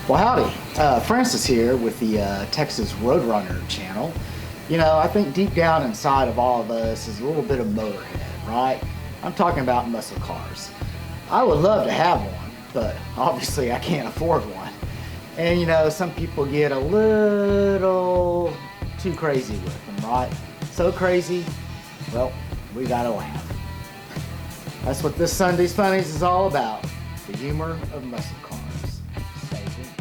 Well, howdy. Francis here with the Texas Roadrunner channel. You know, I think deep down inside of all of us is a little bit of motorhead, right? I'm talking about muscle cars. I would love to have one, but obviously I can't afford one. And you know, some people get a little too crazy with them, right? So crazy, well, we gotta laugh. That's what this Sunday's Funnies is all about, the humor of muscle cars. Stay tuned.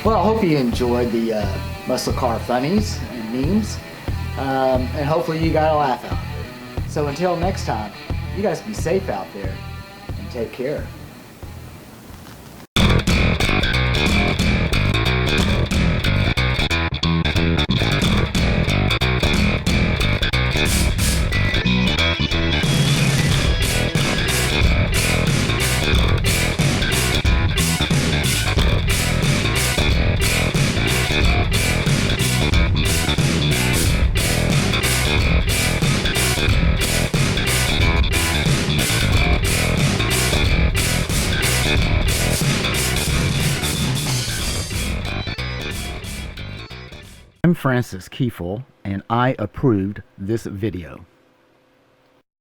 Well, I hope you enjoyed the muscle car funnies and memes, and hopefully you got a laugh out of it. So until next time, you guys be safe out there and take care. I'm Francis Kiefel, and I approved this video.